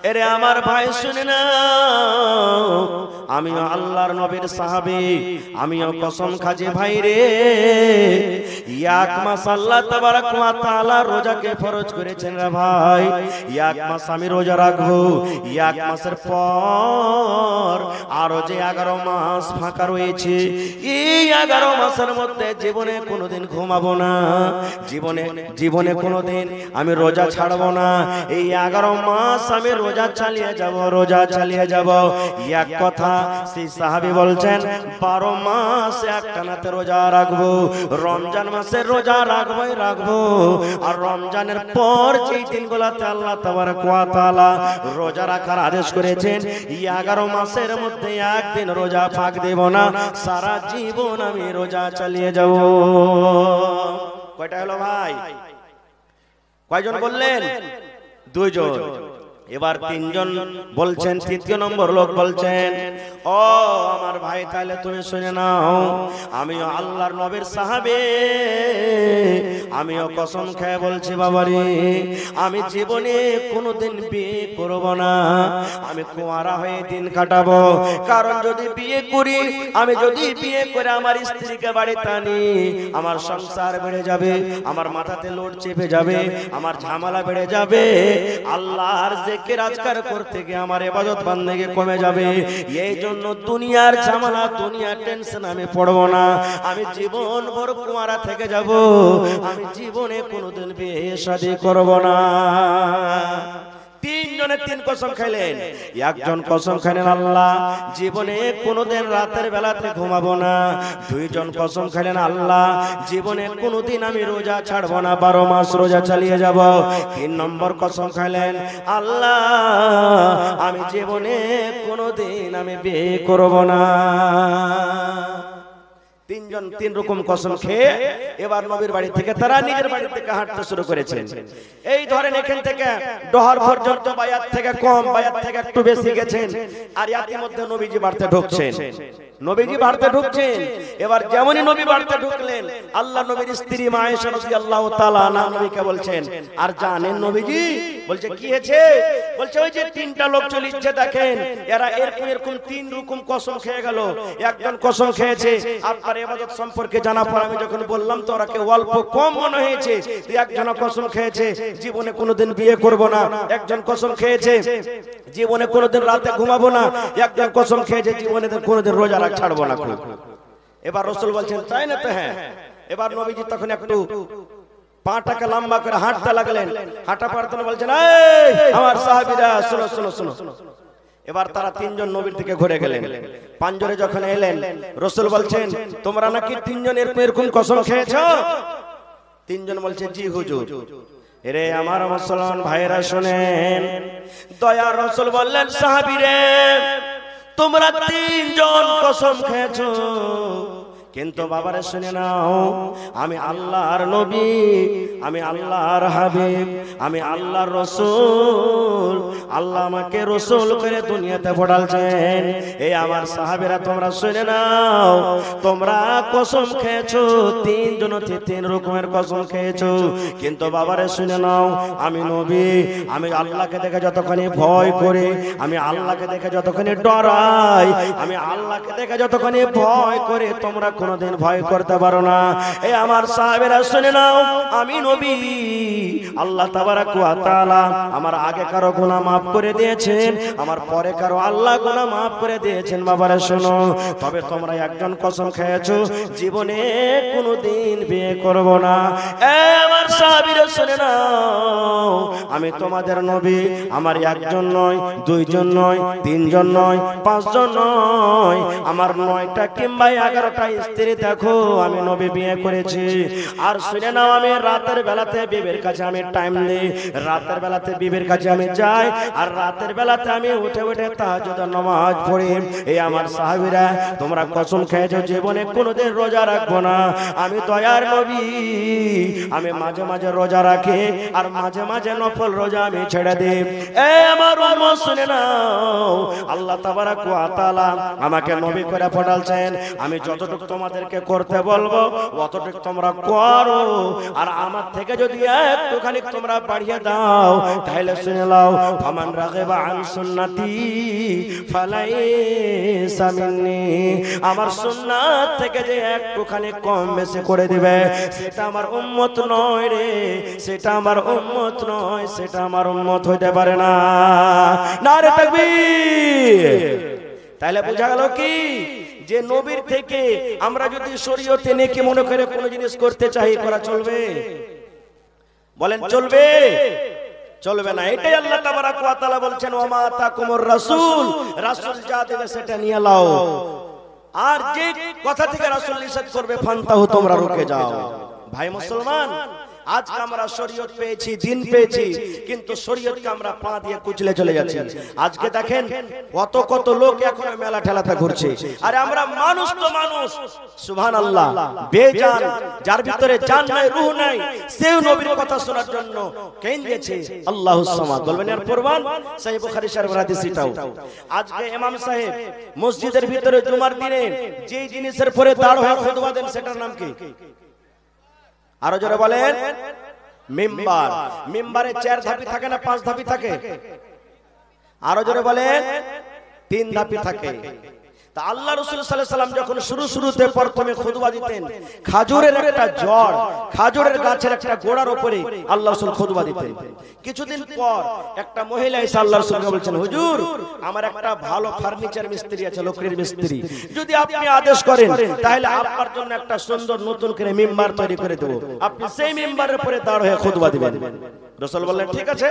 এরে আমার ভাই শুনে না, আমিও আল্লাহর নবীর সাহাবী, আমিও কসম খাজি ভাই রে, এক মাস আল্লাহ তাবারক ওয়া তাআলা রোজাকে ফরজ করেছেন রে ভাই। এক মাস আমি রোজা রাখবো, এক মাসের পর আরো যে 11 মাস ফাঁকা রয়েছে, এই 11 মাসের মধ্যে জীবনে কোনোদিন ঘুমাবো না, জীবনে কোনোদিন আমি রোজা ছাড়বো না। এই 11 মাস আমি রোজা চালিয়ে যাব। এক কথা সেই সাহাবী বলছেন 12 মাস একটানাতে রোজা রাখবো, রমজান মাসে রোজা রাখবো। আর রমজানের পর যেই দিনগুলোতে আল্লাহ তাবারক ওয়া তাআলা রোজা রাখার আদেশ করেছেন, 11 মাসের মধ্যে একদিন রোজা ফাঁক দেব না, সারা জীবন আমি রোজা চালিয়ে যাব। কয়টা হলো ভাই? কয়জন বললেন? 2 জন। এবার 3 জন বলছেন, তৃতীয় নম্বর লোক বলছেন, ও আমার ভাই তাহলে তুমি শুনে নাও, আমিও আল্লাহর নবীর সাহাবী, আমিও কসম খেয়ে বলছি বাবারে, আমি জীবনে কোনোদিন বিয়ে করব না, আমি কুঁয়ারা হয়ে দিন কাটাবো। কারণ যদি বিয়ে করি, আমি যদি বিয়ে করে আমার স্ত্রীকে বাড়িতে আনি, আমার সংসার বেড়ে যাবে, আমার মাথাতে লোড চেপে যাবে, আমার ঝামেলা বেড়ে যাবে, আল্লাহর জিকির আজকার করতে গিয়ে আমার ইবাদত বান্দেগি কমে যাবে। এই জন্য দুনিয়ার ঝামেলা, দুনিয়ার টেনশন আমি পড়বো না, আমি জীবন ভর কুঁয়ারা থেকে যাব, আমি জীবনে কোনোদিন বিয়ে শাদী করব না। 3 জনে 3 কসম খাইলেন। একজন কসম খাইলেন আল্লাহ জীবনে কোনোদিন রাতের বেলাতে ঘুমাবো না। 2 জন কসম খাইলেন আল্লাহ জীবনে কোনোদিন আমি রোজা ছাড়বো না, 12 মাস রোজা চালিয়ে যাব। 3 নম্বর কসম খাইলেন আল্লাহ আমি জীবনে কোনোদিন আমি বিয়ে করব না। 3 জন 3 রকম কসম খেয়ে এবার নবীর বাড়ি থেকে তারা নিজের বাড়ি থেকে হাঁটতে শুরু করেছেন। এই ধরেন এখান থেকে ডহর পর্যন্ত বায়াত থেকে কম, বায়াত থেকে একটু বেশি গেছেন, আর ইয়ার মধ্যে নবীজি বাড়তে ঢুকছেন। এবার যেমনই নবী বাড়তে ঢুকলেন, আল্লাহ নবীর স্ত্রী মা আয়েশা রাদিয়াল্লাহু তাআলা আনহা নবীকে বলছেন, আর জানেন নবীজি? বলছে কি হয়েছে? বলছে ওই যে 3টা লোক চলিচ্ছে দেখেন, এরা এরকম 3 রকম কসম খেয়ে গেল। একজন কসম খেয়েছে আপনার ইবাদত সম্পর্কে জানার পর আমি যখন বললাম তো ওরাকে অল্প কম মনে হয়েছে। একজন কসম খেয়েছে জীবনে কোনোদিন বিয়ে করব না, একজন কসম খেয়েছে জীবনে কোনোদিন রাতে ঘুমাবো না, একজন কসম খেয়েছে জীবনে কোনোদিন রোজা ছাড়বো না। এবার রাসূল বলছেন তাই না? তো হ্যাঁ। এবার নবীজি তখন একটু পাটাকে লম্বা করে হাঁটতে লাগলেন, হাঁটা পারতেন, বলছেন এই আমার সাহাবীরা শোনো। এবার তারা 3 জন নবীর দিকে ঘুরে গেলেন। পাঞ্জরে যখন এলেন রাসূল বলছেন তোমরা নাকি 3 জন এরকম কসম খেয়েছো? 3 জন বলছে জি হুজুর। এরে আমার মুসলমান ভাইরা শুনেন, দয়ার রাসূল বললেন সাহাবীরে তোমরা 3 জন কসম খেয়েছো, কিন্তু বাবারে শুনে নাও, আমি আল্লাহর নবী, আমি আল্লাহর হাবিব, আমি আল্লাহর রাসূল, আল্লাহ আমাকে রাসূল করে দুনিয়াতে পাঠালছেন। এই আমার সাহাবীরা তোমরা শুনে নাও, তোমরা কসম খেয়েছো 3 জন 3 রকমের কসম খেয়েছো, কিন্তু বাবারে শুনে নাও, আমি নবী, আমি আল্লাহকে দেখে যতখানি ভয় করি, আমি আল্লাহকে দেখে যতখানি ডরাই, আমি আল্লাহকে দেখে যতখানি ভয় করে তোমরা কোনদিন ভয় করতে পারো না। এই আমার সাহাবীরা শুনে নাও, আমি নবী, আল্লাহ তাবারক ওয়া তাআলা আমার আগে কারো গুনাহ maaf করে দিয়েছেন, আমার পরে কারো আল্লাহ গুনাহ maaf করে দিয়েছেন। বাবারা শোনো, তবে তোমরা একজন কসম খেয়েছো জীবনে কোনদিন বিয়ে করব না। এই আমার সাহাবীরা শুনে নাও, আমি তোমাদের নবী, আমার একজন নয়, 2 জন নয়, 3 জন নয়, 5 জন নয়, আমার 9টা কিংবা 11টা স্ত্রী দেখো আমি নবী বিয়ে করেছি। আর শুনে নাও, আমি রাতের বেলাতে বিবির কাছে আমি টাইম দেই, রাতের বেলাতে বিবির কাছে আমি যাই, আর রাতের বেলাতে আমি উঠে তাহাজ্জুদের নামাজ পড়ি। এই আমার সাহাবীরা তোমরা কসম খেয়েছো জীবনে কোনোদিন রোজা রাখবো না। আমি দয়ার নবী, আমি মাঝে মাঝে রোজা রাখি, আর মাঝে মাঝে নফল রোজা আমি ছেড়ে দিই। এই আমার উম্মত শুনে নাও, আল্লাহ তাবারক ওয়া তাআলা আমাকে নবী করে পাঠালছেন, আমি যতটুকু তোমাদেরকে করতে বলবো অতটুকু তোমরা করো, আর আমার থেকে যদি একটুখানি তোমরা বাড়িয়ে দাও তাহলে শুনে নাও, ফামান ওয়ামান রাগিবা আন সুন্নতি ফালাইসা মিন্নি, আমার সুন্নাত থেকে যে একটুখানি কম বেশি করে দিবে সেটা আমার উম্মত নয় রে, সেটা আমার উম্মত নয়, সেটা আমার উম্মত হইতে পারে না। নারে তাকবীর। তাহলে বোঝা গেল কি যে নবীর থেকে আমরা যদি শরীয়তে নেকি মনে করে কোনো জিনিস করতে চাই, করা চলবে? বলেন চলবে? চলবে না। এটাই আল্লাহ তাবারাক ওয়া তাআলা বলছেন ওয়া আতাকুমুর রাসূল, রাসূল যা দেবে সেটা নিয়ে নাও, আর যে কথা থেকে রাসূল নিষেধ করবে ফান্তাহু, তোমরা রুকে যাও। ভাই মুসলমান, আজকে আমরা শরীয়ত পেয়েছি, দিন পেয়েছি, কিন্তু শরীয়তকে আমরা পা দিয়ে কুচলে চলে যাচ্ছি। আজকে দেখেন কত কত লোক এখন মেলা ঠেলাতে ঘুরছে, আর আমরা মানুষ তো মানুষ, সুবহানাল্লাহ, বেজান, যার ভিতরে জান নাই, রূহ নাই, সেও নবীর কথা শোনার জন্য কেঁদেছে আল্লাহুস সামাদ। বলবেন এর প্রমাণ সহিহ বুখারী শরীফের হাদিস এটাও। আজকে ইমাম সাহেব মসজিদের ভিতরে জুমার দিনে যে জিনিসের পরে দাঁড় হয়ে খুতবা দেন সেটার নাম কি? আরো জোরে বলেন। মিম্বার। মিম্বারে 4 ধাপি থাকে না 5 ধাপি থাকে? আরো জোরে বলেন। 3 ধাপি থাকে। তা আল্লাহ রাসূল সাল্লাল্লাহু আলাইহি সাল্লাম যখন শুরুতে প্রথমে খুতবা দিতেন, খাজুরের একটা জড়, খাজুরের গাছের একটা গোড়ার উপরে আল্লাহ রাসূল খুতবা দিতেন। কিছুদিন পর একটা মহিলা এসে আল্লাহ রাসূলকে বলছেন, হুজুর, আমার একটা ভালো ফার্নিচার মিস্ত্রি আছে, লকড়ির মিস্ত্রি, যদি আপনি আদেশ করেন তাহলে আপনার জন্য একটা সুন্দর নতুন করে মিম্বার তৈরি করে দেব, আপনি সেই মিম্বারের উপরে দাঁড় হয়ে খুতবা দিবেন। রাসূল বললেন ঠিক আছে।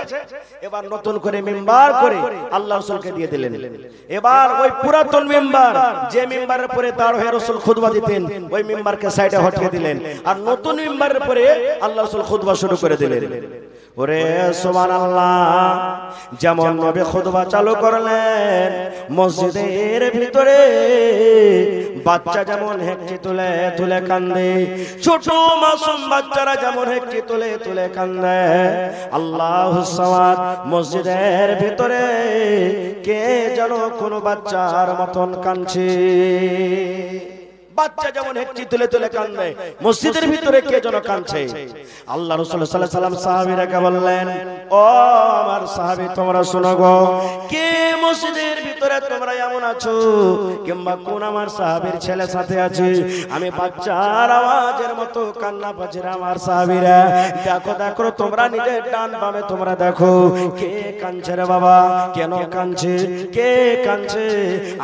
এবার নতুন করে মিম্বার করে আল্লাহ রাসূলকে দিয়ে দিলেন। এবার ওই পুরাতন মিম্বার, যে মিম্বারের উপরে দাঁড় হয়ে রাসূল খুতবা দিতেন, ওই মিম্বারকে সাইডে হটিয়ে দিলেন, আর নতুন মিম্বারের উপরে আল্লাহ রাসূল খুতবা শুরু করে দিলেন। ওরে সুবহানাল্লাহ, যেমন নবী খুতবা চালু করলেন, মসজিদের ভিতরে বাচ্চা যেমন হেঁচি তুলে তুলে কান্দে, ছোট মাসুম বাচ্চারা যেমন হেঁচি তুলে তুলে কান্দে, আল্লাহুস সামাদ মসজিদের ভিতরে কে যেন কোন বাচ্চার মতন কাঁদছে। বাচ্চা যেমন হেঁচি তুলে তুলে কান্দে, মসজিদের ভিতরে কে যেন কাঁদছে। আল্লাহ রাসূল সাল্লাল্লাহু আলাইহি সাল্লাম সাহাবীরাকে বললেন, ও আমার সাহাবী, তোমরা শোনো গো, কে মসজিদের ভিতরে তোমরা এমন আছো, কিংবা কোন আমার সাহাবীর ছেলে সাথে আছে, আমি বাচ্চার আওয়াজের মতো কান্না পাচ্ছি, আমার সাহাবীরা দেখো দেখো, তোমরা নিজের ডান বামে তোমরা দেখো, কে কাঁদছে রে বাবা, কেন কাঁদছে, কে কাঁদছে?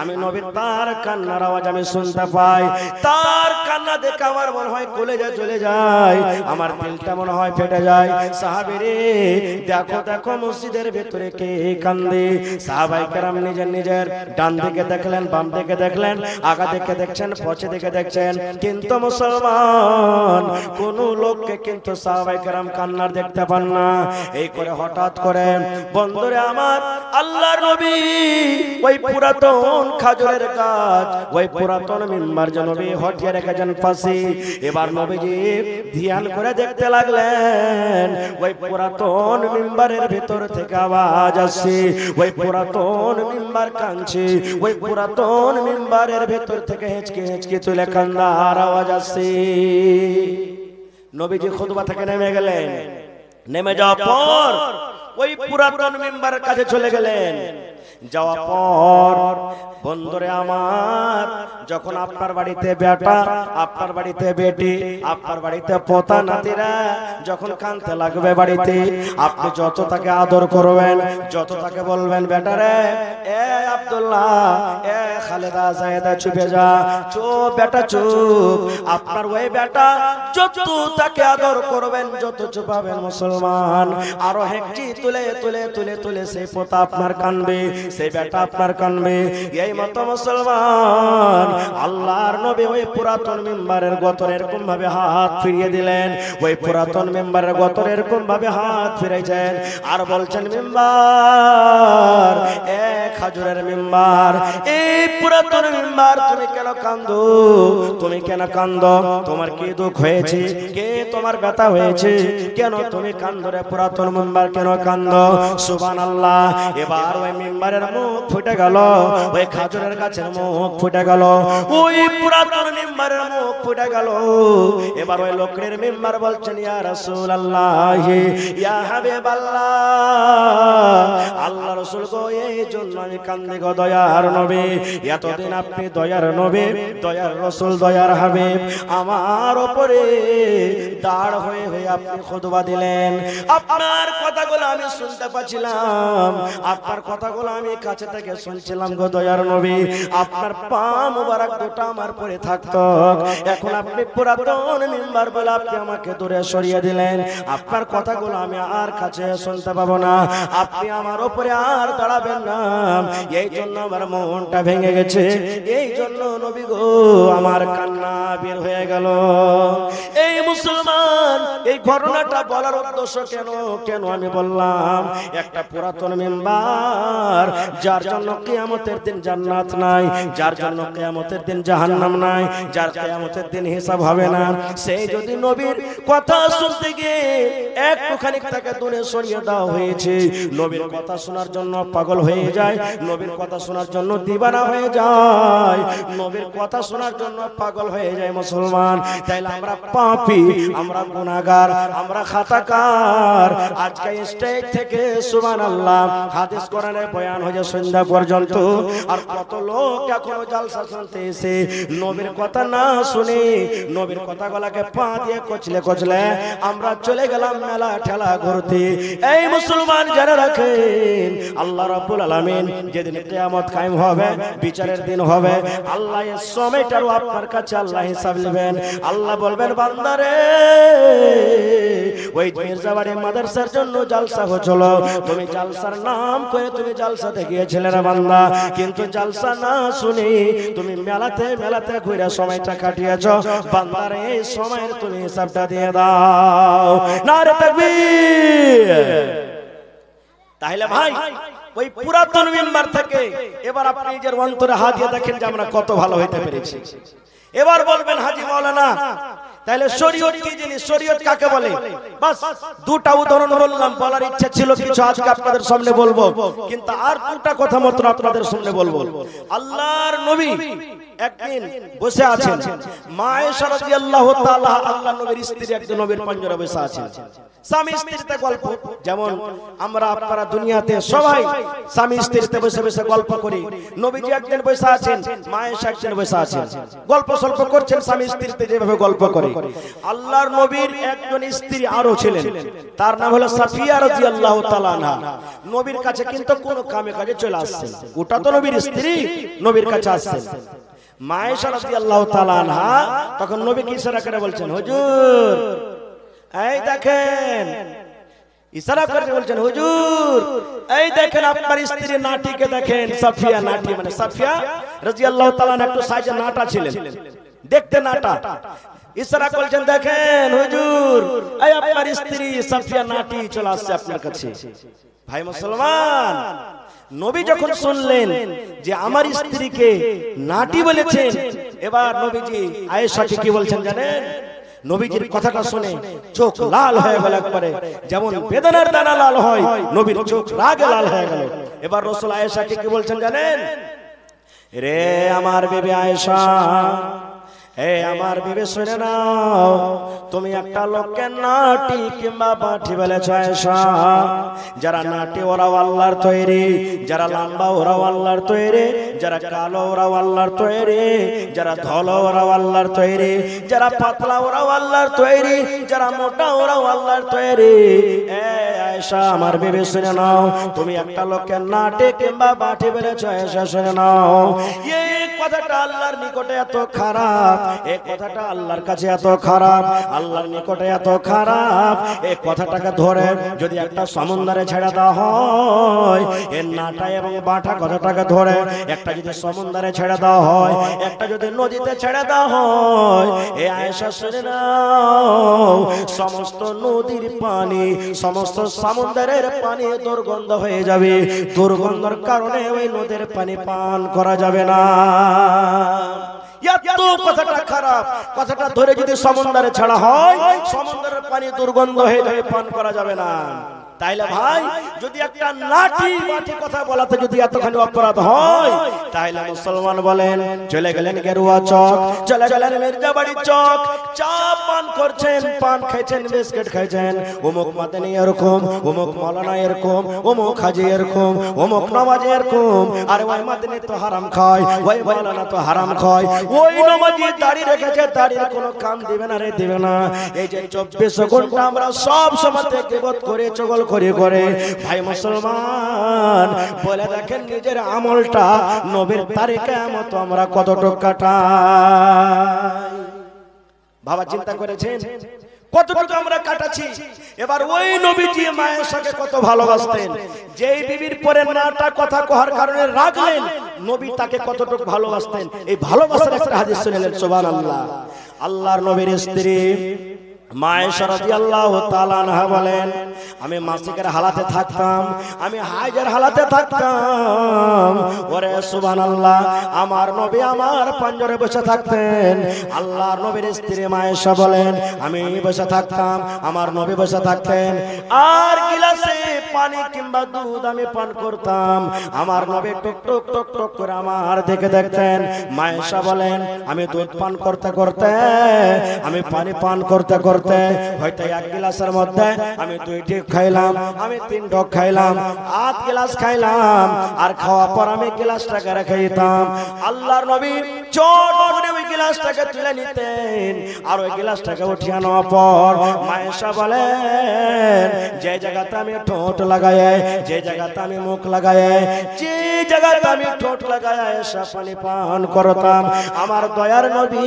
আমি নবীর তার কান্নার আওয়াজ আমি শুনতে পাই, তার কান্না দেখে আমার মনে হয় কলেজা চলে যায়, আমার দিলটা মনে হয় ফেটে যায়। সাহাবীরে দেখো দেখো, মসজিদের ভিতরে কে কান্দে? সাহাবায়ে কেরাম নিজের নিজের ডান দিকে দেখলেন, বাম দিকে দেখলেন, আগা দিকে দেখছেন, পছে দিকে দেখছেন, কিন্তু মুসলমান কোন লোককে কিন্তু সাহাবায়ে কেরাম কান্নার দেখতে পান না। এই করে হঠাৎ করে বন্ধুরে আমার, আল্লাহর নবী ওই পুরাতন খাজুরের গাছ, ওই পুরাতন মিম্বার নবী হটিয়ে রেখেছেন পাশে। এবার নবীজি ধ্যান করে দেখতে লাগলেন, ওই পুরাতন মিম্বারের ভিতর থেকে আওয়াজ আসছে, ওই পুরাতন মিম্বার কাঁদছে, ওই পুরাতন মিম্বারের ভিতর থেকে হেঁচকে হেঁচকে তুলে কান্নার আওয়াজ আসছে। নবীজি খুতবা থেকে নেমে গেলেন, নেমে যাওয়ার পর ওই পুরাতন মিম্বারের কাছে চলে গেলেন। যাওয়ার পর বন্ধুরে আমার, যখন আপনার বাড়িতে বেটা, আপনার বাড়িতে বেটি, আপনার বাড়িতে পোতা নাতিরা যখন কাঁদতে লাগবে বাড়িতে, আপনি যত তাকে আদর করবেন, যত তাকে বলবেন, বেটা রে, এ আব্দুল্লাহ, এ খালেদা, জায়েদা, চুপে যা, চুপ বেটা চুপ, আপনার ওই বেটা যত তাকে আদর করবেন, যত চুপাবেন মুসলমান, আরো হেঁচি তুলে তুলে তুলে তুলে সেই পোতা আপনার কাঁদবে, সেই বেটা আপনার কাঁদবে। এই মতো মুসলমান আল্লাহর নবী ওই পুরাতন মিম্বারের গতরে এরকম ভাবে হাত ফিরিয়ে দিলেন, ওই পুরাতন মিম্বারের গতরে এরকম ভাবে হাত ফিরাইছেন, আর বলছেন, মিম্বার, এক খাজুরের মিম্বার, এই পুরাতন মিম্বার, তুমি কেন কান্দো, তুমি কেন কান্দো, তোমার কি দুঃখ হয়েছে, কে তোমার ব্যথা হয়েছে, কেন তুমি কান্দো রে পুরাতন মেম্বার, কেন কান্দো? সুবহানাল্লাহ। এবার ওই মেম্বারের মুখ ফুটে গেল, ওই খাজুরের গাছের মুখ ফুটে গেল, ওই পুরাতন মেম্বারের মুখ ফুটে গেল। এবার ওই লোকের মেম্বার বলছেন, ইয়া রাসূলুল্লাহ, ইয়া হাবিবাল্লাহ, আল্লাহ রাসূল গো, এই জন্য আমি কান্দি গো দয়ার নবী। এতদিন আপনি দয়ার নবী, দয়ার রাসূল, দয়ার হাবিব, আমার উপরে দাঁড় হয়ে হয়ে আপনি খুতবা দিলেন। আপনার কথাগুলো আমি শুনতে পাচ্ছিলাম, আপনার কথাগুলো আমি কাছে থেকে শুনছিলাম গো দয়ার নবী। আপনার পা মুবারক দুটো আমার পরে থাকতো, এখন আপনি পুরাতন মেম্বার বলে আপনি আমাকে দূরে সরিয়ে দিলেন। আপনার কথাগুলো আমি আর কাছে শুনতে পাবো না, আপনি আমার উপরে আর দাঁড়াবেন না। এই জন্য আমার মনটা ভেঙে গেছে, এই জন্য নবী গো আমার কান্না বের হয়ে গেল। এই মুসলমান, এই ঘটনাটা বলার উদ্দেশ্য কেন আমি বললাম, একটা পুরাতন মেম্বার যার জন্য কিয়ামতের দিন জান্নাত নাই, যার জন্য কিয়ামতের দিন জাহান্নাম নাই, যার কিয়ামতের দিন হিসাব হবে না, সেই যদি নবীর কথা শুনতে গিয়ে একটুখানি তাকে দূরে সরিয়ে দেওয়া হয়েছে, নবীর কথা শোনার জন্য পাগল হয়ে যায়, নবীর কথা শোনার জন্য দিবানা হয়ে যায়, নবীর কথা শোনার জন্য পাগল হয়ে যায় মুসলমান। তাইলে আমরা পাপী, আমরা গুনাহগার, আমরা খাতাকার। আজকে স্টেজ থেকে সুবহানাল্লাহ হাদিস কোরআনে বয়ান হয়ে সন্ধ্যা পর্যন্ত, আর কত লোক এখনো জালসা শুনতে এসে নবীর কথা না শুনে নবীর কথাগুলোকে পা দিয়ে কচলে কচলে আমরা চলে গেলাম মেলা ঠেলা ঘুরতে। এই মুসলমান যারা রাখেন, আল্লাহ রাব্বুল আলামিন যেদিন কিয়ামত কায়েম হবে, বিচারের দিন হবে, আল্লাহ এই সময়টারও আপনার কাছে আল্লাহ হিসাব নেবেন। আল্লাহ বলবেন, বান্দারে, ওই মির্জাবাড়ি মাদ্রাসার জন্য জালসা হচ্ছিল, তুমি জালসার নাম করে তুমি জালসাতে গিয়েছিলে রে বান্দা, কিন্তু জালসা না শুনে তুমি মেলাতে মেলাতে ঘুরে সময়টা কাটিয়েছ, বান্দারে এই সময়ের তুমি হিসাবটা দিয়ে দাও। নারে তাকবীর। তাহলে ভাই, ওই পুরাতন মেম্বার থেকে এবার আপনি নিজের অন্তরে হাত দিয়ে দেখেন যে আমরা কত ভালো হইতে পেরেছি। এবার বলবেন, হাজী মাওলানা, তাহলে শরীয়ত কি জিনিস, শরীয়ত কাকে বলে? বাস দুটা উদাহরণ বললাম, বলার ইচ্ছা ছিল কিছু আজকে আপনাদের সামনে বলবো, কিন্তু আর দুটা কথা মাত্র আপনাদের সামনে বলবো। আল্লাহর নবী একদিন বসে আছেন, মা আয়েশা রাদিয়াল্লাহু তাআলা, আল্লাহর নবীর স্ত্রী, একজন নবীর পাঞ্জরে বসে আছেন। স্বামী স্ত্রীতে গল্প, যেমন আমরা আপনারা দুনিয়াতে সবাই স্বামী স্ত্রীতে বসে বসে গল্প করি। নবীজি একদিন বসে আছেন, মা আয়েশা একদিন বসে আছেন, গল্প সল্প করছেন স্বামী স্ত্রীতে যেভাবে গল্প করে। আল্লাহর নবীর একজন স্ত্রী আরো ছিলেন, তার নাম হলো সাফিয়া রাদিয়াল্লাহু তাআলা আনহা। নবীর কাছে কিন্তু কোন কামে কাজে চলে আসছেন, ওটা তো নবীর স্ত্রী, নবীর কাছে আসছেন। মা আয়েশা রাদিয়াল্লাহু তাআলা আনহা তখন নবীকে ইশারা করে বলছেন, হুজুর, এই দেখেন, ইশারা করে বলছেন, হুজুর, এই দেখেন আপনার স্ত্রী নাটিকে দেখেন। সাফিয়া, নাটি মানে সাফিয়া রাদিয়াল্লাহু তাআলা একটু সাইজে নাটা ছিলেন, দেখতে নাটা। ইশারা করছেন, দেখেন হুজুর, এই আপনার স্ত্রী সাফিয়া নাটি চলে আসছে আপনার কাছে। ভাই মুসলমান, নবী যখন শুনলেন যে আমার স্ত্রীকে নাটি বলেছেন, এবার নবীজি আয়েশাকে কি বলছেন জানেন? নবীজির কথাটা শুনে চোখ লাল হয়ে গেল একবারে, যেমন বেদনার দানা লাল হয়, নবীর চোখ রাগে লাল হয়ে গেল। এবার রাসূল আয়েশাকে কি বলছেন জানেন? রে আমার বিবি আয়েশা, হে আমার বিবি, শুনে নাও, তুমি একটা লোককে নাটি কিংবা বাটি বলেছ আয়েশা। যারা নাটি ওরাও আল্লাহর তৈরি, যারা লম্বা ওরাও আল্লাহর তৈরি, যারা কালো ওরাও আল্লাহর তৈরি, যারা ধলো ওরাও আল্লাহর তৈরি, যারা পাতলা ওরাও আল্লাহর তৈরি, যারা মোটা ওরাও আল্লাহর তৈরি। আয়েশা আমার বিবি, শুনে নাও, তুমি একটা লোককে নাটি কিংবা বাটি বলেছ আয়েশা, শুনে নাও। এই কথাটা আল্লাহর নিকটে এত খারাপ, এই কথাটা আল্লাহর কাছে এত খারাপ, আল্লাহর নিকটে এত খারাপ। এই কথাটাকে ধরে যদি একটা সমুদ্রে ছেড়ে দেওয়া হয়, এর নাটা এবং বাটা কথাটাকে ধরে একটা যদি সমুদ্রে ছেড়ে দেওয়া হয়, একটা যদি নদীতে ছেড়ে দেওয়া হয়, এই আয়েশা শুনে নাও, সমস্ত নদীর পানি, সমস্ত সমুদ্রের পানি দুর্গন্ধ হয়ে যাবে। দুর্গন্ধের কারণে ওই নদীর পানি পান করা যাবে না। এত কথাটা খারাপ, কথাটা ধরে যদি সমুদ্রে ছাড়া হয়, সমুদ্রের পানি দুর্গন্ধ হয়ে যাবে, পান করা যাবে না। তাইলে ভাই যদি একটা লাঠি মাটি কথা বলাতে যদি এতখানি অপরাধ হয়, তাইলে মুসলমান বলেন চলে গেলেন গেরুয়া চক, চলে গেলেন মির্জাবাড়ি চক, চা পান করছেন, পান খাইছেন, বিস্কিট খাইছেন, অমুক মাদানি এরকম, অমুক মাওলানা এরকম, অমুক হাজি এরকম, অমুক নামাজি এরকম, আর ওই মাদানি তো হারাম খায়, ওই মাওলানা তো হারাম খায়, ওই নামাজি দাড়ি রেখেছে, দাড়ির কোনো কাম দিবে না রে, দিবে না। এই যে 24 ঘন্টা আমরা সব সময়তে গীবত করে চগল করে করে, ভাই মুসলমান বলে দেখেন নিজের আমলটা নবীর তারিখে মতো আমরা কতটুকু কাটাই। বাবা চিন্তা করেছেন কতটুকু আমরা কাটাচ্ছি? এবার ওই নবীজি মায়ের সাথে কত ভালোবাসতেন, যেই বিবির পরে নাটা কথা কহার কারণে রাখলেন, নবী তাকে কতটুকু ভালোবাসতেন। এই ভালোবাসার একটা হাদিস শুনলেন, সুবহানাল্লাহ। আল্লাহর নবীর স্ত্রী মায়েশা রাদিয়াল্লাহু তাআলা আনহা বলেন, আমি মাসিকের হালাতে থাকতাম, আমি হাইজের হালাতে থাকতাম, ওরে সুবহানাল্লাহ, আমার নবী আমার পাঞ্জরে বসে থাকতেন। আল্লাহর নবীর স্ত্রী মায়েশা বলেন, আমি বসে থাকতাম, আমার নবী বসে থাকতেন, আর গিলাসে পানি কিংবা দুধ আমি পান করতাম, আমার নবী টক টক টক টক করে আমার দিকে দেখতেন। মায়েশা বলেন, আমি দুধ পান করতে করতে, আমি পানি পান করতে করতে হয়তো এক গ্লাসের মধ্যে আমি 2 ঢোক খাইলাম, আমি 3 ঢোক খাইলাম, 8 গ্লাস খাইলাম, আর খাওয়ার পর আমি গ্লাসটাকে রেখে দিতাম। আল্লাহর নবী চট করে ওই গ্লাসটাকে তুলে নিতেন, আর ওই গ্লাসটাকে উঠিয়ে নেওয়ার পর মায়েশা বলেন, যে জায়গাতে আমি ঠোঁট লাগাই, যে জায়গাতে আমি মুখ লাগাই, যে জায়গাতে আমি ঠোঁট লাগাই এসা পানি পান করতাম, আমার দয়ার নবী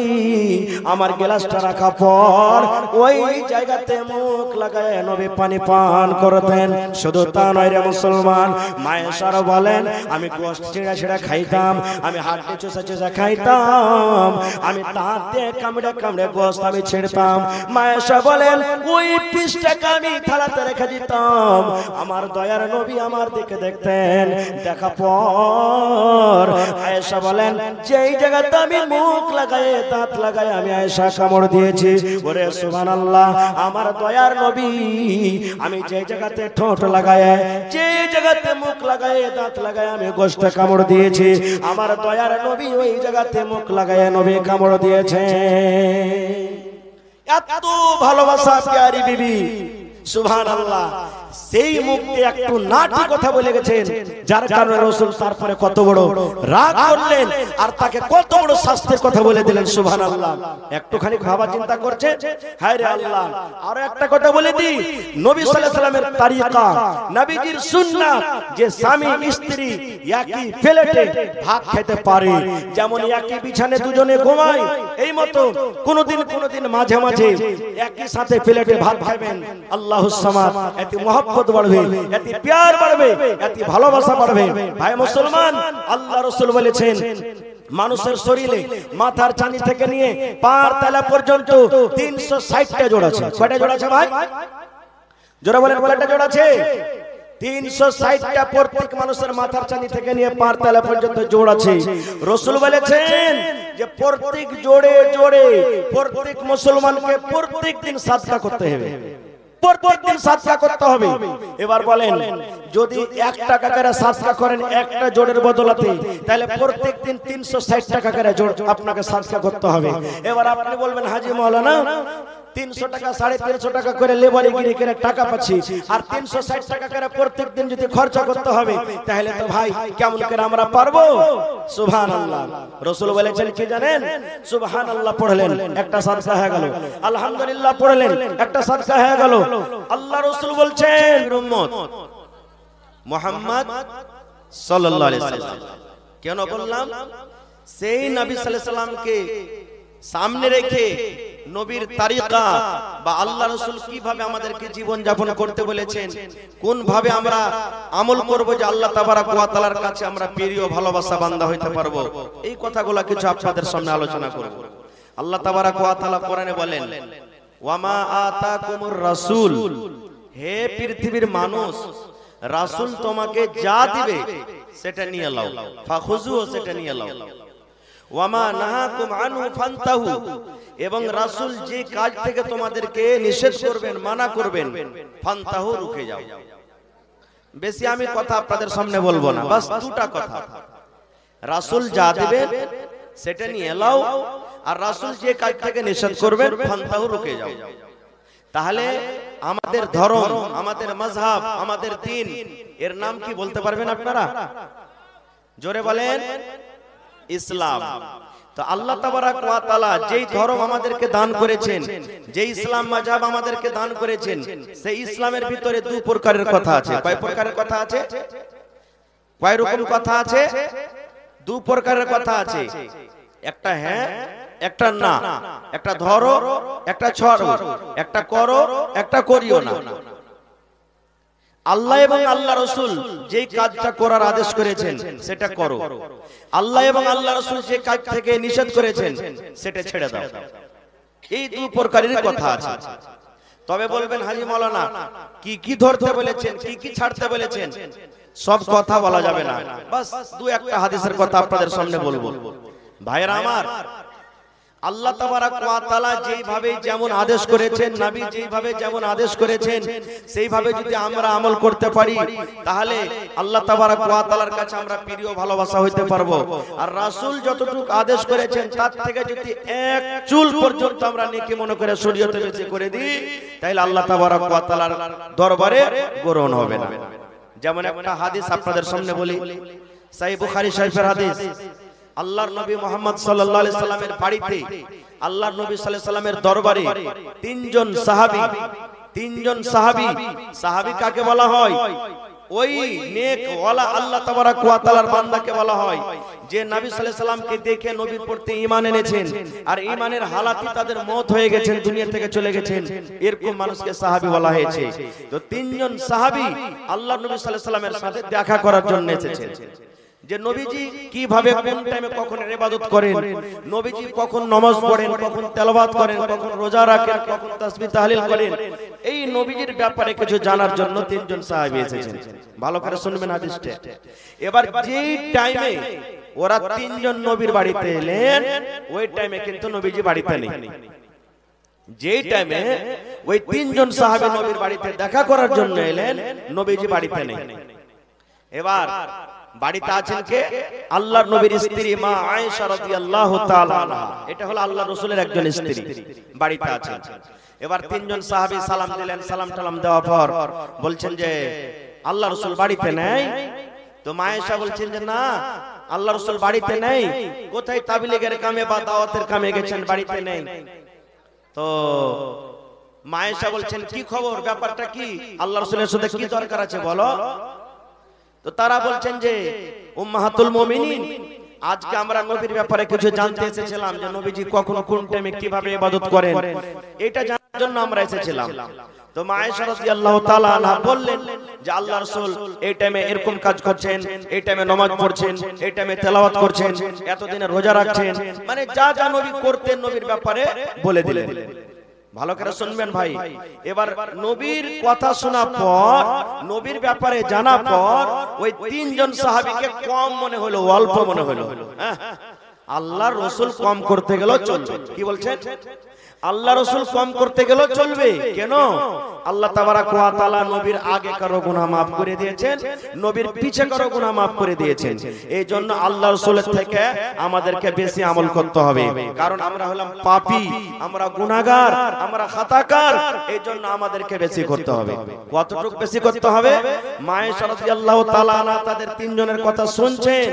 আমার গ্লাসটা রাখার পর ওই জায়গাতে মুখ লাগায় নবী পানি পান করতেন। শুধু তা নয় রে মুসলমান, মায়েশারা বলেন, আমি গোশত ছিঁড়া ছিঁড়া খাইতাম, আমি হাড্ডি চুষা চুষা খাইতাম, আমি দাঁত দিয়ে কামড়ে কামড়ে গোশত আমি ছিঁড়তাম। মায়েশা বলেন, ওই পিসটাকে আমি থালাতে রেখে দিতাম, আমার দয়ার নবী আমার দিকে দেখতেন। দেখা পর আয়েশা বলেন, যেই জায়গাতে আমি মুখ লাগায় দাঁত লাগায় আমি আয়েশা কামড় দিয়েছি, ওরে সুবহানাল্লাহ, আমার দয়ার নবী আমি যে জায়গাতে ঠোঁট লাগায়, যে জায়গাতে মুখ লাগায় দাঁত লাগায় আমি গোশত কামড় দিয়েছি, আমার দয়ার নবী ওই জায়গাতে মুখ লাগায় নবী কামড় দিয়েছে। এত ভালোবাসা প্যারি বিবি, সুবহানাল্লাহ। সেই মুখে একটু নাটি কথা বলে গেছেন, যার কারণে রাসূল তারপরে কত বড় রাগ করলেন, আর তাকে কত বড় শাস্তির কথা বলে দিলেন, সুবহানাল্লাহ। একটুখানি ভাবা চিন্তা করছে, হায় রে আল্লাহ। আর একটা কথা বলে দিই, নবী সাল্লাল্লাহু আলাইহি সাল্লামের তরিকা, নবীজির সুন্নাত, যে স্বামী স্ত্রী একই প্লেটে ভাত খেতে পারে, যেমন একই বিছানে দুজনে ঘুমায়, এই মতো কোনদিন মাঝে মাঝে একই সাথে প্লেটে ভাত খাবেন। আল্লাহুস সামাদ, এতে মহব্বত বাড়বে, এতে প্যার বাড়বে, এতে ভালোবাসা বাড়বে। ভাই মুসলমান, আল্লাহ রাসূল বলেছেন, মানুষের শরীরে মাথার চানি থেকে নিয়ে পার তলা পর্যন্ত 360টা জোড় আছে। কয়টা জোড় আছে ভাই? জোড়া বলেন, কয়টা জোড় আছে? 360টা। প্রত্যেক মানুষের মাথার চানি থেকে নিয়ে পার তলা পর্যন্ত জোড় আছে। রাসূল বলেছেন যে প্রত্যেক জোড়ে জোড়ে প্রত্যেক মুসলমানকে প্রত্যেক দিন সাদকা করতে হবে, প্রত্যেকদিন সাদকা করতে হবে। এবার বলেন, যদি 1 টাকা করে সাদকা করেন একটা জোড়ের বদলাতে, তাহলে প্রত্যেকদিন 360 টাকা করে জোড় আপনাকে সাদকা করতে হবে। এবার আপনি বলবেন, হাজী মাওলানা 300 টাকা 350 টাকা করে লেবারি গিরি করে টাকা পাচ্ছি, আর 360 টাকা করে প্রত্যেকদিন যদি খরচা করতে হবে, তাহলে তো ভাই কেমন করে আমরা পারবো? সুবহানাল্লাহ। রাসূল বলেছেন কি জানেন? সুবহানাল্লাহ পড়লেন, একটা সাদকা হয়ে গেল, আলহামদুলিল্লাহ পড়লেন, একটা সাদকা হয়ে গেল। আল্লাহ রাসূল বলছেন, উম্মত মুহাম্মদ সাল্লাল্লাহু আলাইহি ওয়াসাল্লাম, কেন বললাম? সেই নবী সাল্লাল্লাহু আলাইহি ওয়াসাল্লামকে সামনে রেখে নবীর তরিকা বা আল্লাহ রাসূল কিভাবে আমাদেরকে জীবন যাপন করতে বলেছেন, কোন ভাবে আমরা আমল করব যে আল্লাহ তাবারাক ওয়া তাআলার কাছে আমরা প্রিয় ভালোবাসা বান্দা হইতে পারবো, এই কথাগুলো কিছু আপনাদের সামনে আলোচনা করব। আল্লাহ তাবারাক ওয়া তাআলা কোরআনে বলেন, ওয়ামা আতাকুমুর রাসূল, হে পৃথিবীর মানুষ, রাসূল তোমাকে যা দিবে সেটা নিয়ে নাও, ফাখুযু, সেটা নিয়ে নাও। ওয়ামা নাহাকুম আনহু ফান্তাহু, এবং রাসূল যে কাজ থেকে তোমাদেরকে নিষেধ করবেন, মানা করবেন, ফান্তাহু, রুখে যাও। বেশি আমি কথা আপনাদের সামনে বলবো না, বাস দুটা কথা। রাসূল যা দিবেন সেটা নিয়ে এলাও, আর রাসূল যে কাজ থেকে নিষেধ করবেন, ফান্তাহু, রুকে যাও। তাহলে আমাদের ধর্ম, আমাদের মাযহাব, আমাদের দ্বীন, এর নাম কি বলতে পারবেন আপনারা? জোরে বলেন, ইসলাম। তো আল্লাহ তাবারাক ওয়া তাআলা যেই ধর্ম আমাদেরকে দান করেছেন, যে ইসলাম মাযহাব আমাদেরকে দান করেছেন, সেই ইসলামের ভিতরে দুই প্রকারের কথা আছে। কয় প্রকারের কথা আছে? কয় রকম কথা আছে? দুই প্রকারের কথা আছে। একটা হ্যাঁ, একটা না, একটা ধরো, একটা ছাড়ো, একটা করো, একটা করিও না। আল্লাহ এবং আল্লাহ রাসূল যেই কাজটা করার আদেশ করেছেন সেটা করো, আল্লাহ এবং আল্লাহ রাসূল যে কাজ থেকে নিষেধ করেছেন সেটা ছেড়ে দাও। এই দুই প্রকারের কথা আছে। তবে বলবেন, হাজী মাওলানা কি কি ধরতে বলেছেন, কি কি ছাড়তে বলেছেন? সব কথা বলা যাবে না, বাস দুই একটা হাদিসের কথা আপনাদের সামনে বলবো। ভাইরা আমার, আল্লাহ তাবারাক ওয়া তাআলা যেইভাবে যেমন আদেশ করেছেন, নবী যেইভাবে যেমন আদেশ করেছেন, সেইভাবে যদি আমরা আমল করতে পারি, তাহলে আল্লাহ তাবারাক ওয়া তাআলার কাছে আমরা প্রিয় ভালোবাসা হইতে পারবো। আর রাসূল যতটুকু আদেশ করেছেন তার থেকে যদি এক চুল পর্যন্ত আমরা নেকি মনে করে শরীয়তে বেশি করে দিই, তাহলে আল্লাহ তাবারাক ওয়া তাআলার দরবারে গ্রহণ হবে না। যেমন একটা হাদিস আপনাদের সামনে বলি, সহিহ বুখারী শরীফের হাদিস। আল্লাহর নবী মুহাম্মদ সাল্লাল্লাহু আলাইহি সাল্লামের বাড়িতে, আল্লাহর নবী সাল্লাল্লাহু আলাইহি সাল্লামের দরবারে তিনজন সাহাবী, সাহাবী কাকে বলা হয়? ওই নেক ওয়ালা আল্লাহ তাবারাক ওয়া তাআলার বান্দাকে বলা হয়, যে নবী সাল্লাল্লাহু আলাইহি সাল্লামকে দেখে নবীর প্রতি ঈমান এনেছেন, আর ঈমানের হালাতে তাদের মওত হয়ে গেছেন, দুনিয়া থেকে চলে গেছেন, এরকম মানুষকে সাহাবী বলা হয়েছে। তো তিনজন সাহাবী আল্লাহর নবী সাল্লাল্লাহু আলাইহি সাল্লামের সাথে দেখা করার জন্য এসেছেন, যে নবীজি কিভাবে কোন টাইমে কখন ইবাদত করেন, নবীজি কখন নামাজ পড়েন, কখন তেলাওয়াত করেন, কখন রোজা রাখেন, কখন তাসবিহ তাহলিল করেন, এই নবীজির ব্যাপারে কিছু জানার জন্য তিনজন সাহাবী এসেছেন। ভালো করে শুনবেন হাদিসটা। এবার যেই টাইমে ওরা তিনজন নবীর বাড়িতে এলেন, ওই টাইমে কিন্তু নবীজি বাড়িতে নেই। যেই টাইমে ওই তিনজন সাহাবী নবীর বাড়িতে দেখা করার জন্য এলেন, নবীজি বাড়িতে নেই। এবার বাড়িতে আছেন কে? আল্লাহর নবীর স্ত্রী মা আয়েশা রাদিয়াল্লাহু তাআলা আনহা। এটা হলো আল্লাহর রাসূলের একজন স্ত্রী, বাড়িতে আছেন। এবার তিনজন সাহাবী সালাম দিলেন, সালাম টালাম দেওয়ার পর বলছেন যে আল্লাহর রাসূল বাড়িতে নেই। তো মা আয়েশা বলছেন যে না, আল্লাহর রাসূল বাড়িতে নেই, কোথায় তাবলীগের কামে বা দাওয়াতের কামে গেছেন, বাড়িতে নেই। তো মা আয়েশা বলছেন কি খবর, ব্যাপারটা কি, আল্লাহর রাসূলের সাথে কি দরকার আছে বলো। তো তারা বলছেন যে উম্মাহাতুল মুমিনিন, আজকে আমরা নবীর ব্যাপারে কিছু জানতে এসেছিলাম, যে নবীজি কখন কোন টাইমে কিভাবে ইবাদত করেন, এটা জানার জন্য আমরা এসেছিলাম। তো মা আয়েশা রাদিয়াল্লাহু তাআলা আনহা বললেন যে আল্লাহর রাসূল এই টাইমে এরকম কাজ করছেন, এই টাইমে নামাজ পড়ছেন, এই টাইমে তেলাওয়াত করছেন, এতদিনে রোজা রাখছেন, মানে যা যা নবী করতেন নবীর ব্যাপারে বলে দিলেন। ভালো করে শুনবেন ভাই। এবার নবীর কথা শোনার পর, নবীর ব্যাপারে জানার পর, ওই তিনজন সাহাবীকে কম মনে হলো, অল্প মনে হলো। আল্লাহর রাসূল কম করতে গেলেও চলবে। কি বলছেন? আল্লাহ রাসূল কম করতে গেলেও চলবে। কেন? আল্লাহ তাবারাক ওয়া তাআলা নবীর আগে কারো গুনাহ maaf করে দিয়েছেন, নবীর পিছে কারো গুনাহ maaf করে দিয়েছেন। এই জন্য আল্লাহ রাসূলের থেকে আমাদেরকে বেশি আমল করতে হবে, কারণ আমরা হলাম পাপী, আমরা গুনাহগার, আমরা খাতাকার। এই জন্য আমাদেরকে বেশি করতে হবে। কতটুকু বেশি করতে হবে? মা আয়েশা রাদিয়াল্লাহু তাআলা আনহা তাদের তিনজনের কথা শুনছেন।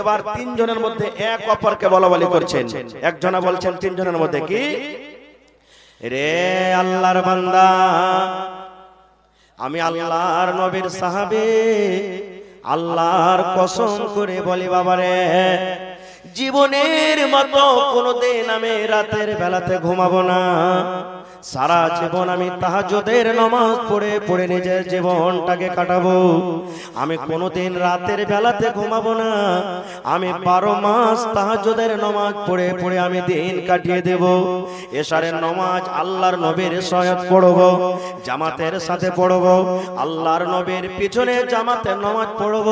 এবার তিনজনের মধ্যে এক অপরকে বলাবলি করছেন। একজনা বলছেন তিনজনের মধ্যে, কি রে আল্লাহর বান্দা, আমি আল্লাহর নবীর সাহাবী, আল্লাহর কসম করে বলি বাবারে, জীবনের মতো কোনোদিন আমি রাতের বেলাতে ঘুমাবো না, সারা জীবন আমি তাহাজ্জুদের নামাজ পড়ে পড়ে নিজের জীবনটাকে কাটাবো। আমি কোনোদিন রাতের বেলাতে ঘুমাবো না। আমি 12 মাস তাহাজ্জুদের নামাজ পড়ে পড়ে আমি দিন কাটিয়ে দেব। এশারের নামাজ আল্লাহর নবীর সহায়ত পড়ব, জামাতের সাথে পড়ব, আল্লাহর নবীর পিছনে জামাতের নামাজ পড়ব।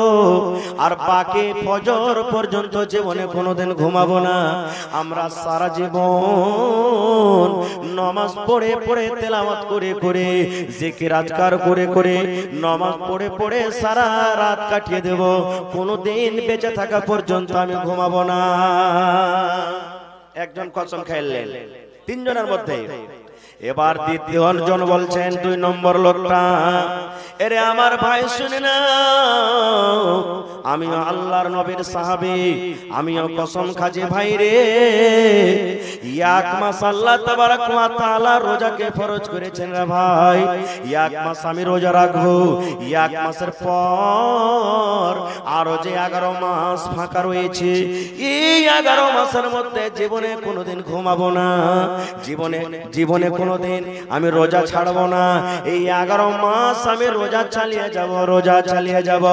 আর বাকি ফজর পর্যন্ত জীবনে কোনোদিন ঘুমাবো না। আমরা সারা জীবন নামাজ পড়ে পড়ে তেলাওয়াত করে করে জিকির আজকার করে করে নামাজ পড়ে পড়ে সারা রাত কাটিয়ে দেব। কোনোদিন বেঁচে থাকা পর্যন্ত আমি ঘুমাবো না। একজন কসম খাইলেন তিনজনের মধ্যে। এবার দ্বিতীয় জন বলছেন 2 নম্বর লোকটা, এরে আমার ভাই শুনে না, আমিও আল্লাহর নবীর সাহাবী, আমিও কসম খাজি ভাই রে। 1 মাস আল্লাহ তাবারক ওয়া তাআলা রোজাকে ফরজ করেছেন রে ভাই। 1 মাস আমি রোজা রাখবো। 1 মাসের পর আরো যে 11 মাস ফাঁকা রয়েছে, এই 11 মাসের মধ্যে জীবনে কোনোদিন ঘুমাবো না। জীবনে কোনোদিন আমি রোজা ছাড়বো না। এই 11 মাস আমি রোজা চালিয়ে যাব।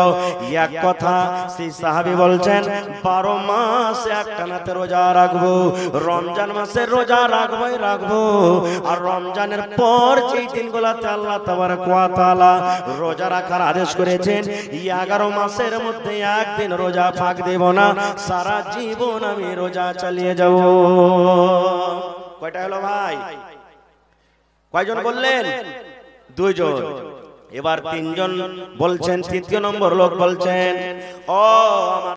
এক কথা সেই সাহাবী বলছেন 12 মাস একটানাতে রোজা রাখবো। রমজান মাসে রোজা রাখবো। আর রমজানের পর যেই দিনগুলোতে আল্লাহ তাবারক ওয়া তাআলা রোজা রাখার আদেশ করেছেন, 11 মাসের মধ্যে একদিন রোজা ফাঁক দেব না। সারা জীবন আমি রোজা চালিয়ে যাব। কয়টা হলো ভাই? কয়জন বললেন? 2 জন। এবার 3 জন বলছেন, তৃতীয় নম্বর লোক বলছেন, ও আমার